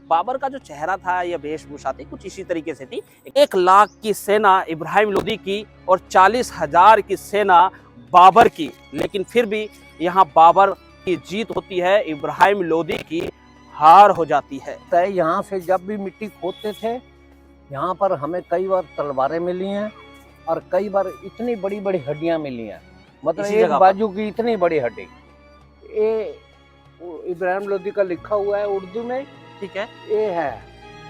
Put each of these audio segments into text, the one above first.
बाबर का जो चेहरा था या वेशभूषा थी कुछ इसी तरीके से थी। 1 लाख की सेना इब्राहिम लोदी की और 40,000 की सेना बाबर की, लेकिन फिर भी यहाँ बाबर की जीत होती है, इब्राहिम लोदी की हार हो जाती है। यहाँ से जब भी मिट्टी खोदते थे यहाँ पर हमें कई बार तलवारें मिली हैं और कई बार इतनी बड़ी बड़ी हड्डियां मिली हैं, मतलब इसी एक जगह पर। बाजू की इतनी बड़ी हड्डी। ये इब्राहिम लोदी का लिखा हुआ है उर्दू में। ठीक है, ये है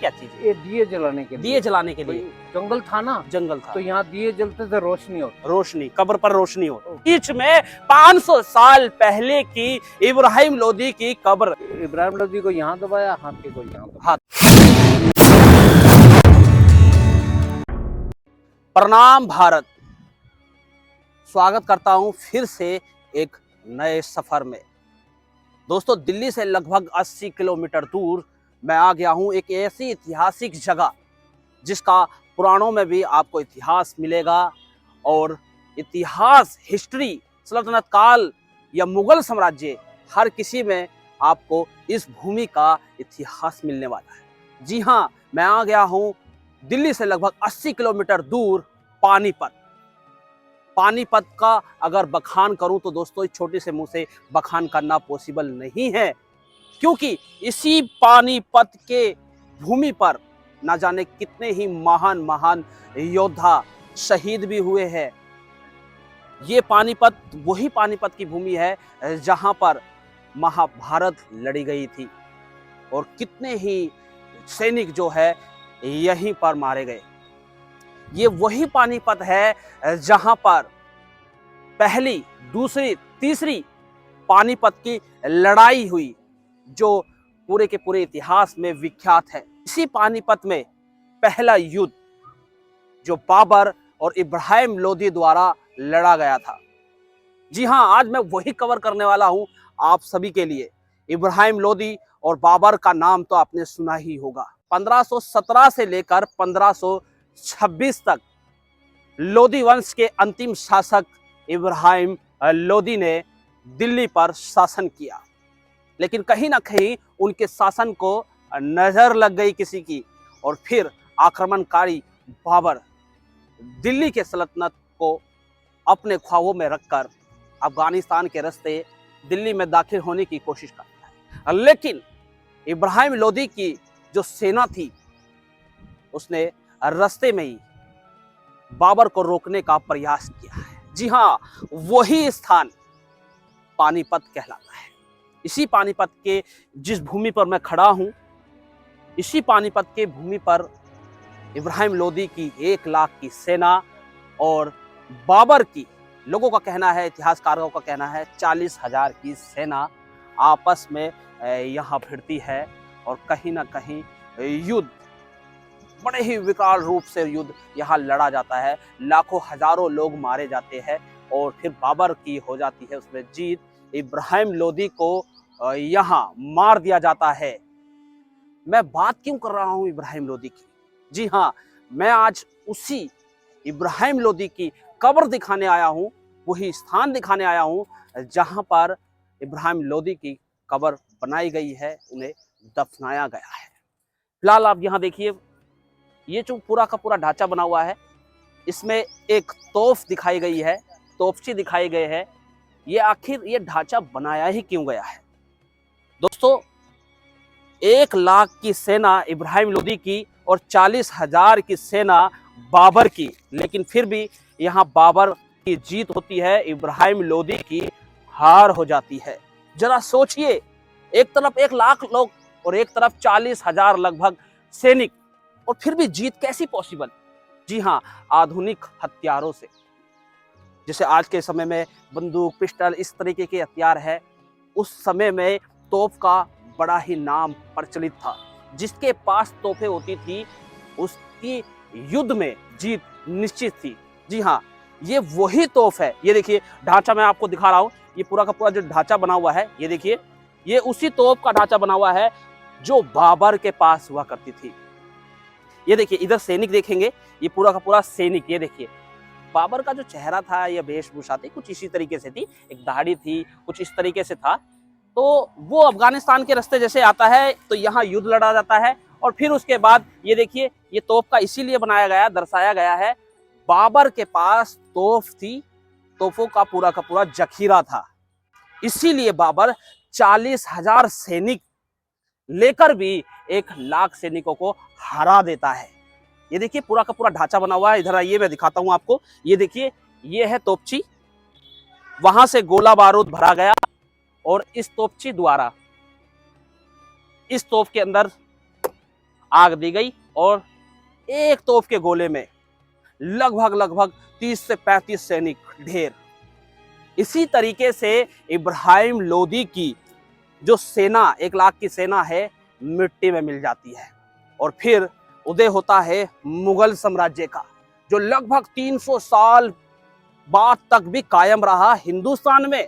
क्या चीज है? ये दिए जलाने के लिए। दिए जलाने के लिए। जंगल था ना, जंगल था तो यहाँ दिए जलते थे, रोशनी होती, रोशनी, कब्र पर रोशनी हो। बीच में 500 साल पहले की इब्राहिम लोदी की कब्र। इब्राहिम लोदी को यहाँ दबाया, हाथी को यहाँ दबाया। हाँ। प्रणाम भारत, स्वागत करता हूं फिर से एक नए सफर में। दोस्तों, दिल्ली से लगभग 80 किलोमीटर दूर मैं आ गया हूं एक ऐसी ऐतिहासिक जगह जिसका पुराणों में भी आपको इतिहास मिलेगा और इतिहास, हिस्ट्री, सल्तनत काल या मुगल साम्राज्य, हर किसी में आपको इस भूमि का इतिहास मिलने वाला है। जी हाँ, मैं आ गया हूं दिल्ली से लगभग 80 किलोमीटर दूर पानीपत। पानीपत का अगर बखान करूं तो दोस्तों इस छोटे से मुंह से बखान करना पॉसिबल नहीं है, क्योंकि इसी पानीपत के भूमि पर ना जाने कितने ही महान महान योद्धा शहीद भी हुए हैं। ये पानीपत वही पानीपत की भूमि है जहां पर महाभारत लड़ी गई थी और कितने ही सैनिक जो है यहीं पर मारे गए। ये वही पानीपत है जहां पर पहली, दूसरी, तीसरी पानीपत की लड़ाई हुई, जो पूरे के पूरे इतिहास में विख्यात है। इसी पानीपत में पहला युद्ध जो बाबर और इब्राहिम लोदी द्वारा लड़ा गया था। जी हां, आज मैं वही कवर करने वाला हूं आप सभी के लिए। इब्राहिम लोदी और बाबर का नाम तो आपने सुना ही होगा। 1517 से लेकर 1526 तक लोदी वंश के अंतिम शासक इब्राहिम लोदी ने दिल्ली पर शासन किया, लेकिन कहीं ना कहीं उनके शासन को नजर लग गई किसी की और फिर आक्रमणकारी बाबर दिल्ली के सल्तनत को अपने ख्वाबों में रखकर अफगानिस्तान के रास्ते दिल्ली में दाखिल होने की कोशिश करता है। लेकिन इब्राहिम लोदी की जो सेना थी उसने रास्ते में ही बाबर को रोकने का प्रयास किया है। जी हाँ, वही स्थान पानीपत कहलाता है। इसी पानीपत के जिस भूमि पर मैं खड़ा हूं, इसी पानीपत के भूमि पर इब्राहिम लोदी की 1 लाख की सेना और बाबर की, लोगों का कहना है, इतिहासकारों का कहना है, 40,000 की सेना आपस में यहाँ भिड़ती है और कहीं ना कहीं युद्ध, बड़े ही विकराल रूप से युद्ध यहाँ लड़ा जाता है। लाखों हजारों लोग मारे जाते हैं और फिर बाबर की हो जाती है उसमें जीत। इब्राहिम लोदी को यहाँ मार दिया जाता है। मैं बात क्यों कर रहा हूँ इब्राहिम लोदी की? जी हाँ, मैं आज उसी इब्राहिम लोदी की कब्र दिखाने आया हूँ, वही स्थान दिखाने आया हूँ जहाँ पर इब्राहिम लोदी की कब्र बनाई गई है, उन्हें दफनाया गया है। फिलहाल आप यहाँ देखिए, ये जो पूरा का पूरा ढांचा बना हुआ है, इसमें एक तोफ दिखाई गई है, तोफची दिखाई गए है। ये आखिर ये ढांचा बनाया ही क्यों गया है? दोस्तों, 1 लाख की सेना इब्राहिम लोदी की और 40,000 की सेना बाबर की, लेकिन फिर भी यहाँ बाबर की जीत होती है, इब्राहिम लोदी की हार हो जाती है। जरा सोचिए, एक तरफ 1 लाख लोग और एक तरफ 40,000 लगभग सैनिक, और फिर भी जीत कैसी पॉसिबल? जी हाँ, आधुनिक हथियारों से। जैसे आज के समय में बंदूक, पिस्टल, इस तरीके के हथियार है, उस समय में तोप का बड़ा ही नाम प्रचलित था। जिसके पास तोपें होती थी उसकी युद्ध में जीत निश्चित थी। जी हाँ, ये वही तोप है। ये देखिए ढांचा मैं आपको दिखा रहा हूँ, ये पूरा का पूरा जो ढांचा बना हुआ है, ये देखिए, ये उसी तोप का ढांचा बना हुआ है जो बाबर के पास हुआ करती थी। ये देखिए, इधर सैनिक देखेंगे, ये पूरा का पूरा सैनिक। ये देखिए, बाबर का जो चेहरा था या वेशभूषा थी कुछ इसी तरीके से थी, एक दाढ़ी थी, कुछ इस तरीके से था। तो वो अफगानिस्तान के रास्ते जैसे आता है तो यहाँ युद्ध लड़ा जाता है। और फिर उसके बाद ये देखिए, ये तोप का इसीलिए बनाया गया, दर्शाया गया है, बाबर के पास तोप थी, तोपों का पूरा जखीरा था, इसीलिए बाबर 40,000 सैनिक लेकर भी 1,00,000 सैनिकों को हरा देता है। ये देखिए पूरा का पूरा ढांचा बना हुआ है। इधर आइए, मैं दिखाता हूं आपको। ये देखिए, ये है तोपची, वहां से गोला बारूद भरा गया और इस तोपची द्वारा इस तोप के अंदर आग दी गई और एक तोप के गोले में लगभग 30 से 35 सैनिक ढेर। इसी तरीके से इब्राहिम लोदी की जो सेना, 1,00,000 की सेना है, मिट्टी में मिल जाती है। और फिर उदय होता है मुगल साम्राज्य का, जो लगभग 300 साल बाद तक भी कायम रहा हिंदुस्तान में।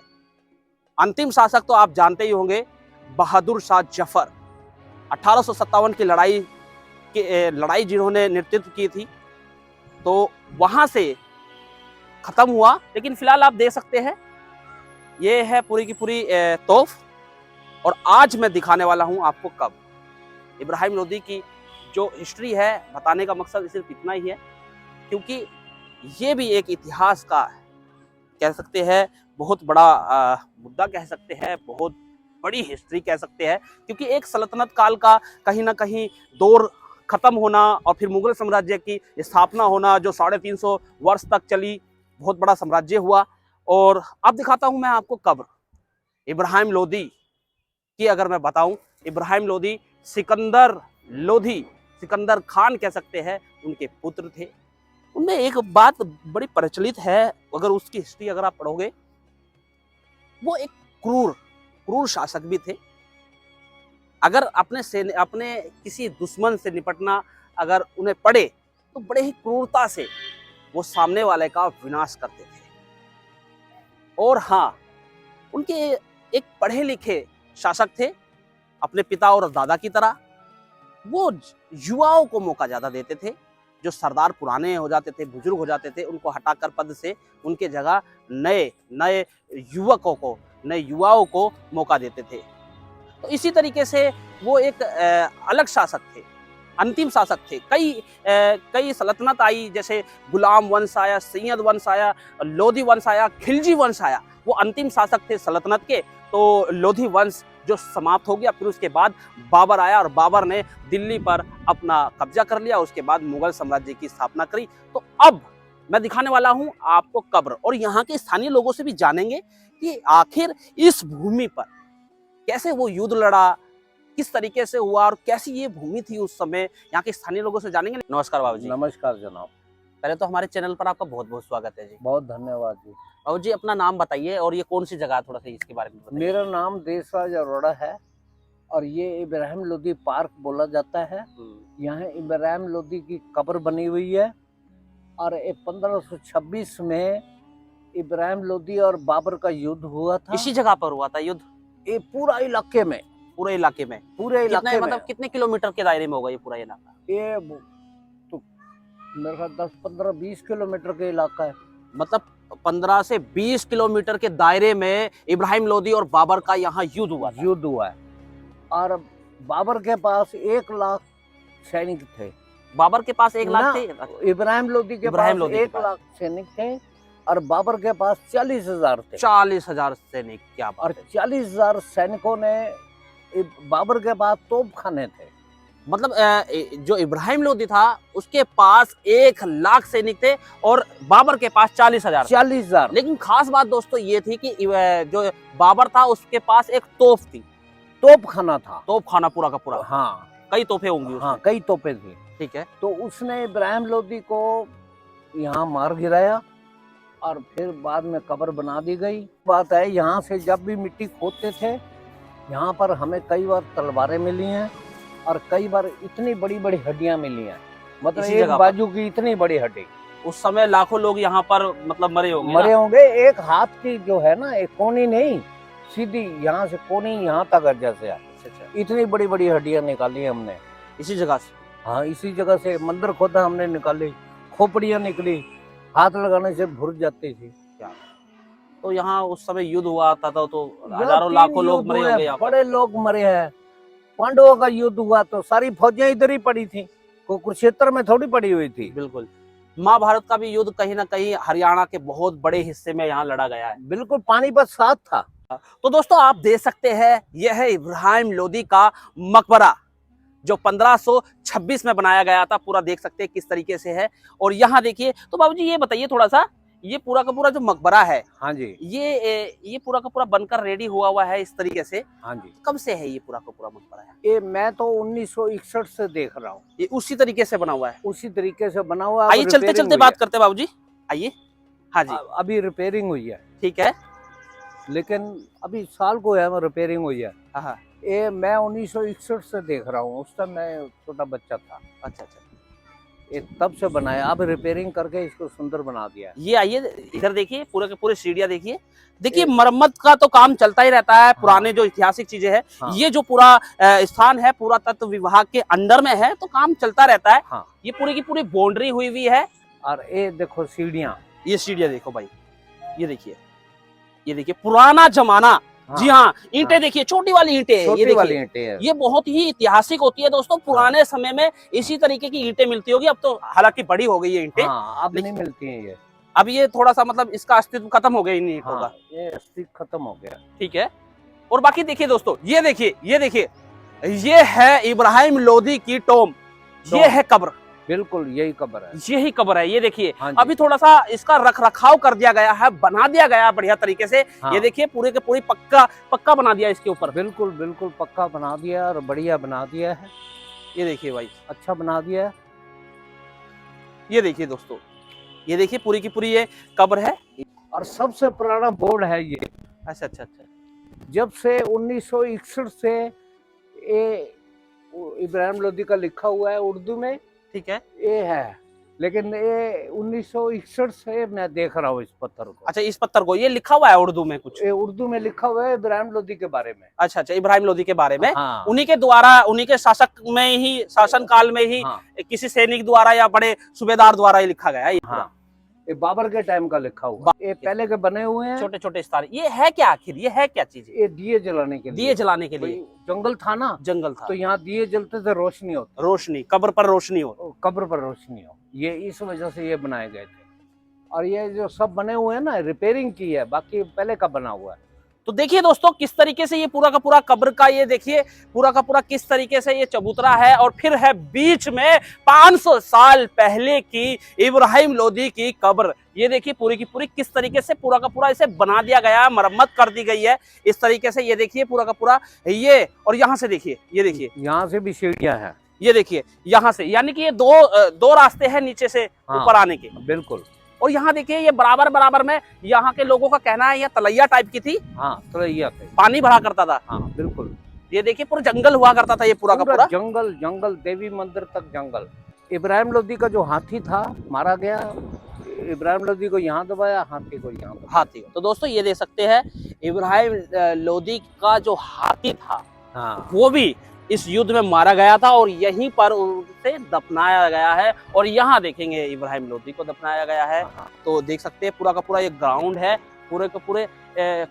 अंतिम शासक तो आप जानते ही होंगे, बहादुर शाह जफर। 1857 की लड़ाई जिन्होंने नेतृत्व की थी, तो वहां से खत्म हुआ। लेकिन फिलहाल आप देख सकते हैं, ये है पूरी की पूरी तोफ। और आज मैं दिखाने वाला हूं आपको कब्र। इब्राहिम लोदी की जो हिस्ट्री है, बताने का मकसद सिर्फ इतना ही है, क्योंकि ये भी एक इतिहास का कह सकते हैं बहुत बड़ा मुद्दा कह सकते हैं, बहुत बड़ी हिस्ट्री कह सकते हैं। क्योंकि एक सल्तनत काल का कहीं ना कहीं दौर खत्म होना और फिर मुगल साम्राज्य की स्थापना होना, जो 350 वर्ष तक चली, बहुत बड़ा साम्राज्य हुआ। और अब दिखाता हूं मैं आपको कब्र इब्राहिम लोदी की। अगर मैं बताऊं, इब्राहिम लोदी सिकंदर लोधी, सिकंदर खान कह सकते हैं, उनके पुत्र थे। उनमें एक बात बड़ी प्रचलित है, अगर उसकी हिस्ट्री अगर आप पढ़ोगे, वो एक क्रूर शासक भी थे। अगर अपने किसी दुश्मन से निपटना अगर उन्हें पड़े तो बड़े ही क्रूरता से वो सामने वाले का विनाश करते थे। और हाँ, उनके एक पढ़े लिखे शासक थे, अपने पिता और दादा की तरह। वो युवाओं को मौका ज्यादा देते थे। जो सरदार पुराने हो जाते थे, बुजुर्ग हो जाते थे, उनको हटाकर पद से उनके जगह नए युवाओं को मौका देते थे। तो इसी तरीके से वो एक अलग शासक थे, अंतिम शासक थे। कई सल्तनत आई, जैसे गुलाम वंश आया, सैयद वंश आया, लोधी वंश आया, खिलजी वंश आया। वो अंतिम शासक थे सल्तनत के। तो लोधी वंश जो समाप्त हो गया, फिर उसके बाद बाबर आया और बाबर ने दिल्ली पर अपना कब्जा कर लिया। उसके बाद मुगल साम्राज्य की स्थापना करी। तो अब मैं दिखाने वाला हूं आपको कब्र, और यहाँ के स्थानीय लोगों से भी जानेंगे कि आखिर इस भूमि पर कैसे वो युद्ध लड़ा, किस तरीके से हुआ और कैसी ये भूमि थी उस समय। यहाँ के स्थानीय लोगों से जानेंगे। नमस्कार बाबू जी। नमस्कार जनाब। पहले तो हमारे चैनल पर आपका बहुत बहुत स्वागत है जी। बहुत धन्यवाद जी। बाबू जी, अपना नाम बताइए और ये कौन सी जगह है, थोड़ा सा इसके बारे में बताइए। मेरा नाम देशराज अरोड़ा है और ये इब्राहिम लोदी पार्क बोला जाता है। यहाँ इब्राहिम लोदी की कब्र बनी हुई है। और 1526 में इब्राहिम लोदी और बाबर का युद्ध हुआ था। इसी जगह पर हुआ था युद्ध? ये पूरे इलाके में मतलब कितने किलोमीटर के दायरे में होगा ये पूरा इलाका? ये तो मेरे ख्याल 10-15-20 किलोमीटर के इलाका है। मतलब 15 से 20 किलोमीटर के दायरे में इब्राहिम लोदी और बाबर का यहाँ युद्ध हुआ है। और बाबर के पास 1,00,000 सैनिक थे। बाबर के पास 1,00,000 थे? इब्राहिम लोदी के पास 1,00,000 सैनिक थे और बाबर के पास 40,000 थे। 40,000 सैनिक? क्या बात और 40,000 सैनिकों ने बाबर के पास तोप खाने थे। मतलब जो इब्राहिम लोदी था उसके पास 1,00,000 सैनिक थे और बाबर के पास 40,000। लेकिन खास बात दोस्तों ये थी कि जो बाबर था उसके पास एक तोप थी, तोप खाना पूरा का पूरा। हाँ, कई तोपे होंगी। हाँ, कई तोपे थी। ठीक है। तो उसने इब्राहिम लोदी को यहाँ मार गिराया और फिर बाद में कब्र बना दी गई। बात है, यहाँ से जब भी मिट्टी खोदते थे, यहाँ पर हमें कई बार तलवारें मिली हैं और कई बार इतनी बड़ी बड़ी हड्डियां मिली हैं। मतलब एक बाजू की इतनी बड़ी हड्डी। उस समय लाखों लोग यहाँ पर मतलब मरे होंगे। एक हाथ की जो है ना, एक कोनी नहीं, सीधी यहाँ से कोनी यहाँ तक जैसे है। इतनी बड़ी बड़ी हड्डियां निकाली हमने इसी जगह से। हाँ, इसी जगह से मंदिर खोदा हमने, निकाली, खोपड़ियां निकली, हाथ लगाने से भुर जाती थी। तो यहाँ उस समय युद्ध हुआ था तो यहाँ हजारों 3 लाखों लोग युद्ध मरे हुए, होंगे यहाँ पर। बड़े लोग मरे हैं। पांडवों का युद्ध हुआ तो सारी फौजें इधर ही पड़ी थी, कोई कुरुक्षेत्र में थोड़ी पड़ी हुई थी। बिल्कुल। महाभारत का भी युद्ध कहीं ना कहीं हरियाणा के बहुत बड़े हिस्से में यहाँ लड़ा गया है। बिल्कुल पानीपत साथ था। तो दोस्तों आप देख सकते हैं यह है इब्राहिम लोदी का मकबरा जो 1526 में बनाया गया था। पूरा देख सकते हैं किस तरीके से है। और यहाँ देखिए, तो बाबूजी ये बताइए थोड़ा सा, ये पूरा का पूरा जो मकबरा है, हाँ जी, ये पूरा का पूरा बनकर रेडी हुआ है इस तरीके से। हाँ जी। कब से है ये पूरा का पूरा मकबरा है? ये मैं तो 1961 से देख रहा हूँ। ये उसी तरीके से बना हुआ है? उसी तरीके से बना हुआ है। आइए चलते चलते बात करते हैं बाबूजी, आइए। हाँ जी, अभी रिपेयरिंग हुई है, ठीक है। लेकिन अभी साल को है रिपेयरिंग हुई है। हाँ, ये मैं 1961 से देख रहा हूँ, उस टाइम मैं छोटा बच्चा था। अच्छा अच्छा। ये तब से बनाया, अब रिपेयरिंग करके इसको सुंदर बना दिया है। ये आइए इधर देखिए, पूरे के पूरे सीढ़ियाँ देखिए। देखिए मरम्मत का तो काम चलता ही रहता है। पुराने जो ऐतिहासिक चीजें हैं, ये जो पूरा स्थान है पुरातत्व विभाग के अंडर में है, तो काम चलता रहता है। हाँ। ये पूरी की पूरी बाउंड्री हुई हुई है। और ये देखो सीढ़ियाँ, ये सीढ़ियाँ देखो भाई, ये देखिए, ये देखिए पुराना जमाना। जी हाँ, ईंटें देखिए, छोटी वाली ईंटें, छोटी वाली ईंटें हैं। ये बहुत ही ऐतिहासिक होती है दोस्तों। पुराने समय में इसी तरीके की ईंटें मिलती होगी। अब तो हालांकि बड़ी हो गई है ईंटें। हाँ, अब नहीं मिलती हैं ये। अब ये थोड़ा सा मतलब इसका अस्तित्व खत्म हो गया इन ईंटों का। ये अस्तित्व खत्म हो गया, ठीक है। और बाकी देखिए दोस्तों, ये देखिए, ये देखिए, ये है इब्राहिम लोदी की टॉम। ये है कब्र, बिल्कुल यही कब्र है, यही कब्र है। ये देखिए, हाँ अभी थोड़ा सा इसका रख रखाव कर दिया गया है, बना दिया गया बढ़िया तरीके से। हाँ। ये देखिए पूरे के पूरी पक्का बना दिया इसके ऊपर। बिल्कुल बिल्कुल पक्का बना दिया और बढ़िया बना दिया है। ये देखिए भाई, अच्छा बना दिया है। ये देखिए दोस्तों, ये देखिए पूरी की पूरी ये कब्र है। और सबसे पुराना बोर्ड है ये। अच्छा अच्छा अच्छा। जब से 1961 से ये इब्राहिम लोदी का लिखा हुआ है उर्दू में, ठीक है। ये है, लेकिन ये 1961 से मैं देख रहा हूँ इस पत्थर को। अच्छा, इस पत्थर को ये लिखा हुआ है उर्दू में कुछ? ये उर्दू में लिखा हुआ है इब्राहिम लोदी के बारे में। अच्छा अच्छा, इब्राहिम लोदी के बारे में। हाँ। उन्हीं के द्वारा, उन्हीं के शासन काल में ही किसी सैनिक द्वारा या बड़े सूबेदार द्वारा ही लिखा गया है ये पूरा। ये बाबर के टाइम का लिखा हुआ, ये पहले के बने हुए हैं छोटे छोटे स्टार। ये है क्या आखिर, ये है क्या चीज? ये दिए जलाने के लिए। दिए जलाने के लिए। जंगल था ना, जंगल था तो यहाँ दिए जलते थे, रोशनी होती, रोशनी, कब्र पर रोशनी हो, कब्र पर रोशनी हो, ये इस वजह से ये बनाए गए थे। और ये जो सब बने हुए हैं ना, रिपेयरिंग की है, बाकी पहले का बना हुआ है। तो देखिए दोस्तों किस तरीके से ये पूरा का पूरा कब्र का, ये देखिए पूरा का पूरा किस तरीके से ये चबूतरा है। और फिर है बीच में 500 साल पहले की इब्राहिम लोदी की कब्र। ये देखिए पूरी की पूरी किस तरीके से पूरा का पूरा इसे बना दिया गया है, मरम्मत कर दी गई है इस तरीके से। ये देखिए पूरा का पूरा ये, और यहाँ से देखिए, ये देखिए यहाँ से भी सीढ़ियाँ हैं। ये देखिए यहाँ से, यानी कि ये दो रास्ते हैं नीचे से ऊपर आने के। बिल्कुल। और यहाँ देखिए ये बराबर में, यहाँ के लोगों का कहना है यह तलैया टाइप की थी। हाँ, तलैया थे, पानी भरा करता था। हाँ बिल्कुल। ये देखिए पूरा जंगल हुआ करता था, ये पूरा का पूरा जंगल जंगल, देवी मंदिर तक जंगल। इब्राहिम लोदी का जो हाथी था मारा गया, इब्राहिम लोदी को यहाँ दबाया, हाथी को यहाँ दबाया। हाथी। तो दोस्तों ये देख सकते हैं इब्राहिम लोदी का जो हाथी था, हाँ, वो भी इस युद्ध में मारा गया था और यहीं पर उसे दफनाया गया है। और यहाँ देखेंगे इब्राहिम लोदी को दफनाया गया है। तो देख सकते हैं पूरा का पूरा ये ग्राउंड है, पूरे के पूरे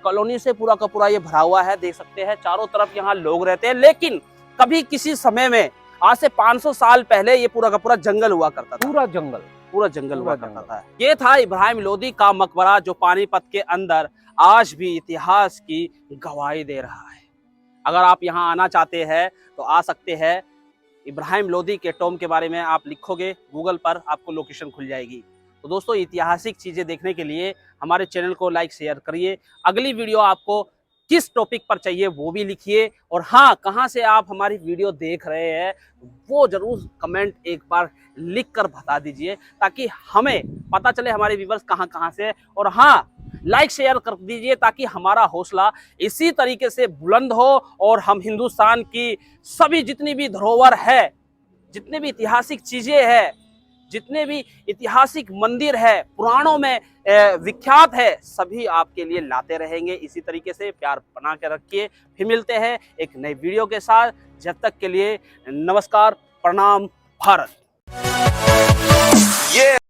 कॉलोनी से पूरा का पूरा ये भरा हुआ है। देख सकते हैं चारों तरफ यहाँ लोग रहते हैं। लेकिन कभी किसी समय में, आज से 500 साल पहले, ये पूरा का पूरा जंगल हुआ करता था। पूरा जंगल हुआ करता था। ये था इब्राहिम लोदी का मकबरा जो पानीपत के अंदर आज भी इतिहास की गवाही दे रहा है। अगर आप यहाँ आना चाहते हैं तो आ सकते हैं। इब्राहिम लोदी के टॉम के बारे में आप लिखोगे गूगल पर, आपको लोकेशन खुल जाएगी। तो दोस्तों ऐतिहासिक चीज़ें देखने के लिए हमारे चैनल को लाइक शेयर करिए। अगली वीडियो आपको किस टॉपिक पर चाहिए वो भी लिखिए। और हाँ, कहाँ से आप हमारी वीडियो देख रहे हैं वो जरूर कमेंट एक बार लिख कर बता दीजिए, ताकि हमें पता चले हमारे व्यूअर्स कहाँ से। और हाँ, लाइक शेयर कर दीजिए ताकि हमारा हौसला इसी तरीके से बुलंद हो और हम हिंदुस्तान की सभी जितनी भी धरोहर है, जितने भी ऐतिहासिक चीजें हैं, जितने भी ऐतिहासिक मंदिर है, पुराणों में विख्यात है, सभी आपके लिए लाते रहेंगे। इसी तरीके से प्यार बना के रखिए। फिर मिलते हैं एक नई वीडियो के साथ। जब तक के लिए नमस्कार, प्रणाम, भारत।